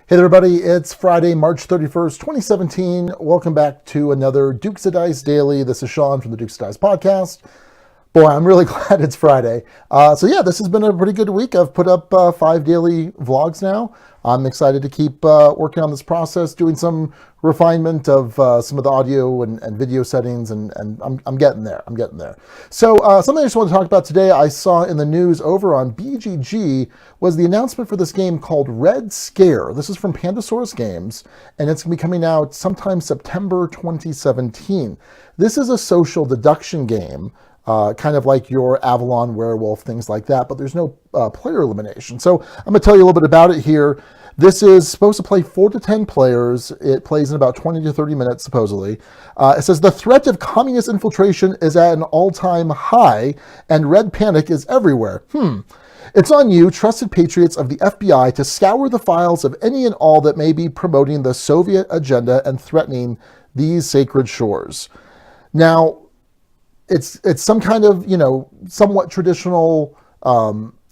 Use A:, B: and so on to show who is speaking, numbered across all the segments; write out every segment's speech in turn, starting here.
A: Hey there, everybody, it's Friday, March 31st, 2017. Welcome back to another Dukes of Dice Daily. This is Sean from the Dukes of Dice podcast. Boy, I'm really glad it's Friday. This has been a pretty good week. I've put up 5 daily vlogs now. I'm excited to keep working on this process, doing some refinement of some of the audio and video settings, and I'm getting there. So something I just want to talk about today, I saw in the news over on BGG, was the announcement for this game called Red Scare. This is from Pandasaurus Games, and it's going to be coming out sometime September 2017. This is a social deduction game. Kind of like your Avalon, Werewolf, things like that, but there's no player elimination. So I'm going to tell you a little bit about it here. This is supposed to play 4 to 10 players. It plays in about 20 to 30 minutes, supposedly. It says, the threat of communist infiltration is at an all-time high, and red panic is everywhere. It's on you, trusted patriots of the FBI, to scour the files of any and all that may be promoting the Soviet agenda and threatening these sacred shores. Now, it's some kind of, somewhat traditional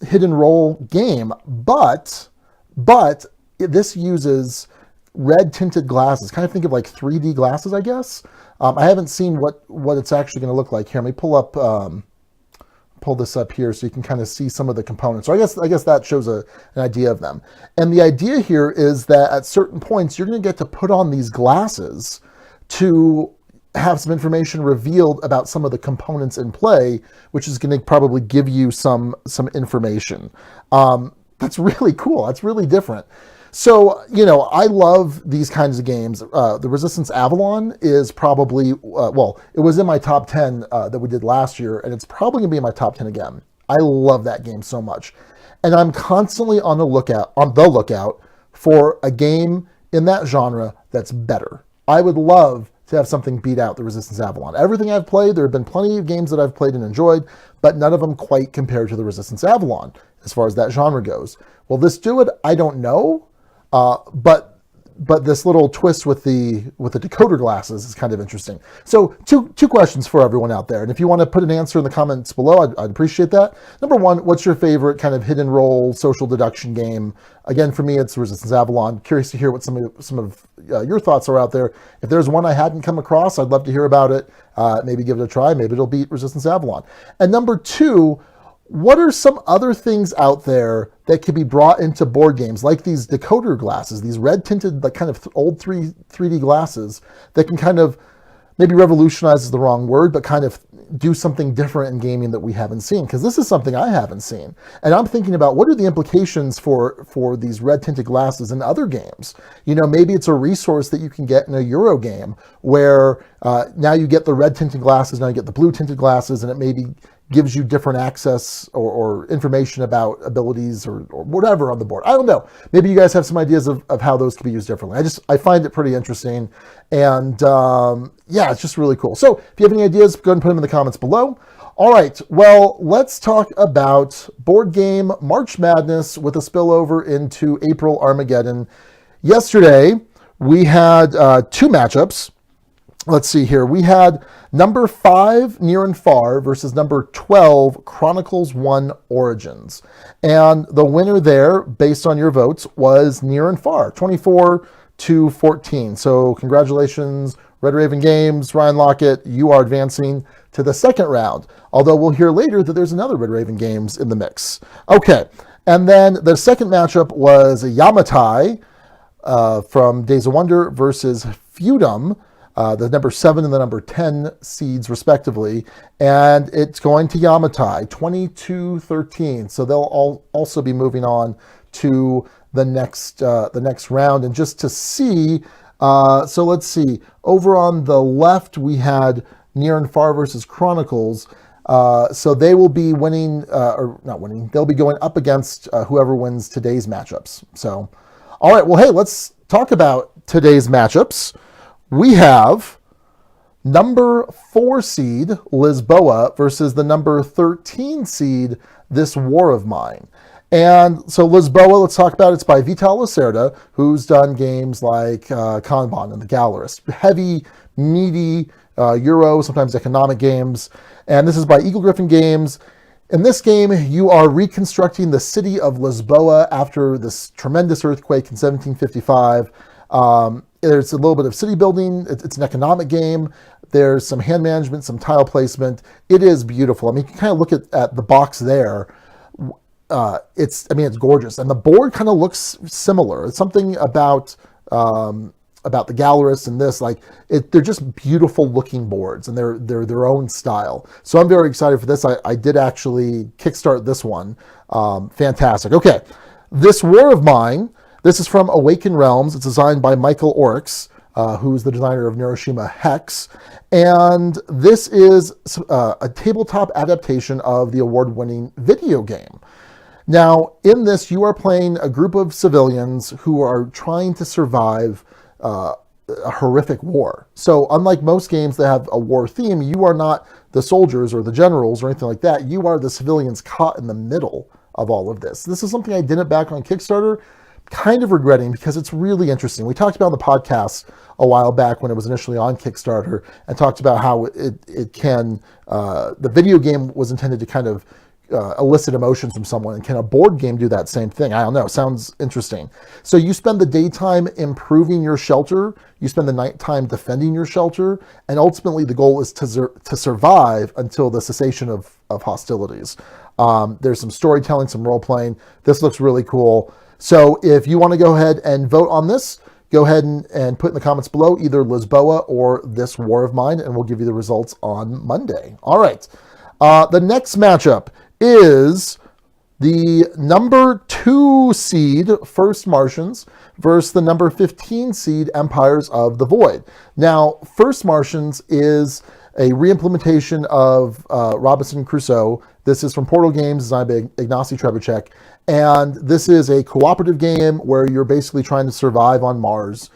A: hidden role game, but this uses red tinted glasses. Kind of think of like 3D glasses, I guess. I haven't seen what it's actually going to look like here. Let me pull this up here so you can kind of see some of the components. So I guess that shows an idea of them. And the idea here is that at certain points you're going to get to put on these glasses to have some information revealed about some of the components in play, which is going to probably give you some information. That's really cool. That's really different. So, I love these kinds of games. The Resistance Avalon is probably, it was in my top 10 that we did last year, and it's probably going to be in my top 10 again. I love that game so much. And I'm constantly on the lookout for a game in that genre that's better. I would love to have something beat out the Resistance Avalon. Everything I've played, there have been plenty of games that I've played and enjoyed, but none of them quite compare to the Resistance Avalon as far as that genre goes. Will this do it? I don't know, but this little twist with the decoder glasses is kind of interesting. So two questions for everyone out there, and if you want to put an answer in the comments below, I'd appreciate that. Number one, what's your favorite kind of hidden role social deduction game? Again, for me, it's Resistance Avalon. Curious to hear what some of your thoughts are out there. If there's one I hadn't come across, I'd love to hear about it. Maybe give it a try. Maybe it'll beat Resistance Avalon. And number two, what are some other things out there that could be brought into board games, like these decoder glasses, these red tinted, like kind of old 3D glasses that can kind of, maybe revolutionize is the wrong word, but kind of do something different in gaming that we haven't seen? Because this is something I haven't seen. And I'm thinking about, what are the implications for these red tinted glasses in other games? Maybe it's a resource that you can get in a Euro game where now you get the red tinted glasses, now you get the blue tinted glasses, and it maybe gives you different access or information about abilities or whatever on the board. I don't know. Maybe you guys have some ideas of how those could be used differently. I find it pretty interesting. And it's just really cool. So if you have any ideas, go ahead and put them in the comments below. All right. Well, let's talk about board game March Madness with a spillover into April Armageddon. Yesterday, we had 2 matchups. Let's see here. We had number 5, Near and Far, versus number 12, Chronicles 1 Origins. And the winner there, based on your votes, was Near and Far, 24-14. So congratulations, Red Raven Games, Ryan Lockett, you are advancing to the second round. Although we'll hear later that there's another Red Raven Games in the mix. Okay, and then the second matchup was Yamatai from Days of Wonder versus Feudum, the number 7 and the number 10 seeds respectively, and it's going to Yamatai, 22-13. So they'll also be moving on to the next round. And just to see, so let's see. Over on the left, we had Near and Far versus Chronicles. So they will be winning, or not winning. They'll be going up against whoever wins today's matchups. So, all right. Well, hey, let's talk about today's matchups. We have number 4 seed, Lisboa, versus the number 13 seed, This War of Mine. And so Lisboa, let's talk about it. It's by Vital Lacerda, who's done games like Kanban and The Gallerist. Heavy, meaty Euro, sometimes economic games. And this is by Eagle Griffin Games. In this game, you are reconstructing the city of Lisboa after this tremendous earthquake in 1755. There's a little bit of city building. It's an economic game. There's some hand management, some tile placement. It is beautiful. I mean, you can kind of look at the box there. It's gorgeous. And the board kind of looks similar. It's something about the Gallerist and this, they're just beautiful looking boards, and they're their own style. So I'm very excited for this. I did actually kickstart this one. Fantastic. Okay, this War of Mine, this is from Awakened Realms. It's designed by Michael Oryx, who's the designer of Neuroshima Hex. And this is a tabletop adaptation of the award-winning video game. Now, in this, you are playing a group of civilians who are trying to survive a horrific war. So unlike most games that have a war theme, you are not the soldiers or the generals or anything like that. You are the civilians caught in the middle of all of this. This is something I didn't back on Kickstarter, kind of regretting, because it's really interesting. We talked about on the podcast a while back when it was initially on Kickstarter, and talked about how it can, the video game was intended to kind of elicit emotions from someone, and can a board game do that same thing? I don't know. Sounds interesting. So you spend the daytime improving your shelter, you spend the nighttime defending your shelter, and ultimately the goal is to survive until the cessation of hostilities. There's some storytelling, some role playing. This looks really cool. So if you want to go ahead and vote on this, go ahead and put in the comments below either Lisboa or this War of Mine, and we'll give you the results on Monday. All right. The next matchup is the number 2 seed First Martians versus the number 15 seed Empires of the Void. Now, First Martians is a reimplementation of Robinson Crusoe. This is from Portal Games, designed by Ignacy Trzewiczek, and this is a cooperative game where you're basically trying to survive on Mars.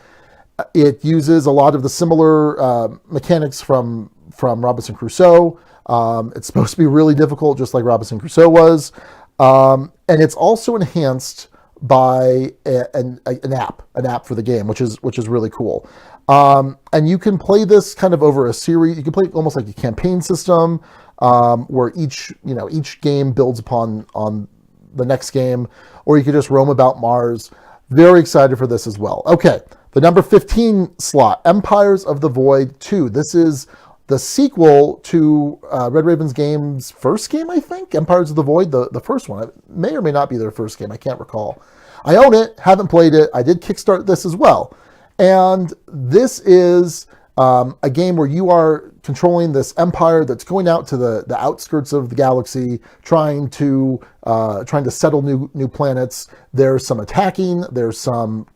A: It uses a lot of the similar mechanics from Robinson Crusoe. It's supposed to be really difficult, just like Robinson Crusoe was. And it's also enhanced by an app for the game, which is really cool. And you can play this kind of over a series. You can play it almost like a campaign system, where each game builds on the next game, or you could just roam about Mars. Very excited for this as well. Okay, the number 15 slot, Empires of the Void 2. This is the sequel to Red Raven's Games' first game, I think, Empires of the Void, the first one. It may or may not be their first game. I can't recall. I own it, haven't played it. I did kickstart this as well. And this is a game where you are controlling this empire that's going out to the outskirts of the galaxy, trying to settle new planets. There's some attacking. There's some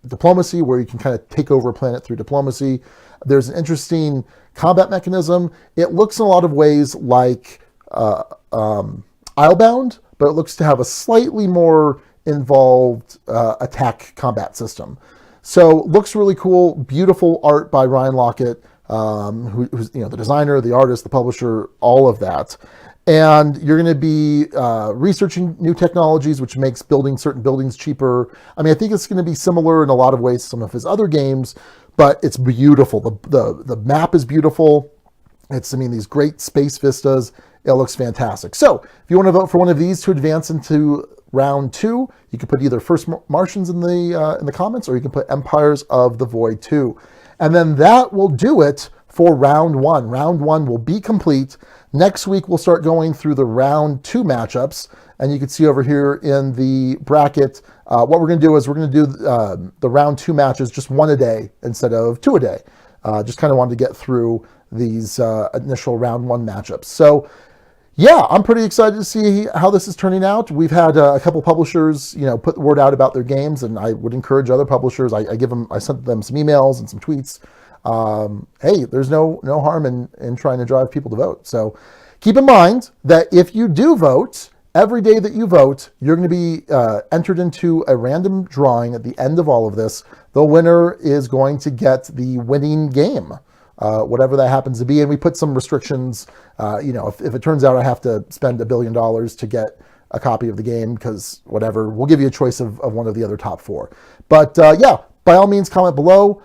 A: diplomacy, where you can kind of take over a planet through diplomacy. There's an interesting combat mechanism. It looks in a lot of ways like Islebound, but it looks to have a slightly more involved attack combat system. So looks really cool. Beautiful art by Ryan Lockett, who's the designer, the artist, the publisher, all of that. And you're going to be researching new technologies, which makes building certain buildings cheaper. I mean, I think it's going to be similar in a lot of ways to some of his other games, but it's beautiful. The map is beautiful. It's, these great space vistas. It looks fantastic. So if you want to vote for one of these to advance into round 2, you can put either First Martians in the comments, or you can put Empires of the Void 2. And then that will do it for round 1. Round 1 will be complete. Next week, we'll start going through the round 2 matchups. And you can see over here in the bracket, what we're going to do is we're going to do the round 2 matches just one a day instead of 2 a day. Just kind of wanted to get through these initial round 1 matchups. So yeah, I'm pretty excited to see how this is turning out. We've had a couple publishers, put the word out about their games, and I would encourage other publishers. I sent them some emails and some tweets. Hey, there's no harm in trying to drive people to vote. So keep in mind that if you do vote, every day that you vote, you're going to be entered into a random drawing at the end of all of this. The winner is going to get the winning game. Whatever that happens to be. And we put some restrictions, if it turns out I have to spend $1 billion to get a copy of the game, because whatever, we'll give you a choice of one of the other top 4. But yeah, by all means, comment below.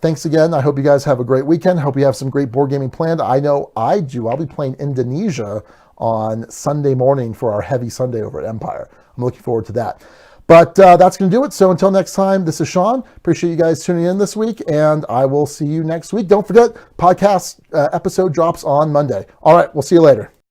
A: Thanks again. I hope you guys have a great weekend. I hope you have some great board gaming planned. I know I do. I'll be playing Indonesia on Sunday morning for our heavy Sunday over at Empire. I'm looking forward to that. But that's going to do it. So until next time, this is Sean. Appreciate you guys tuning in this week, and I will see you next week. Don't forget, podcast episode drops on Monday. All right, we'll see you later.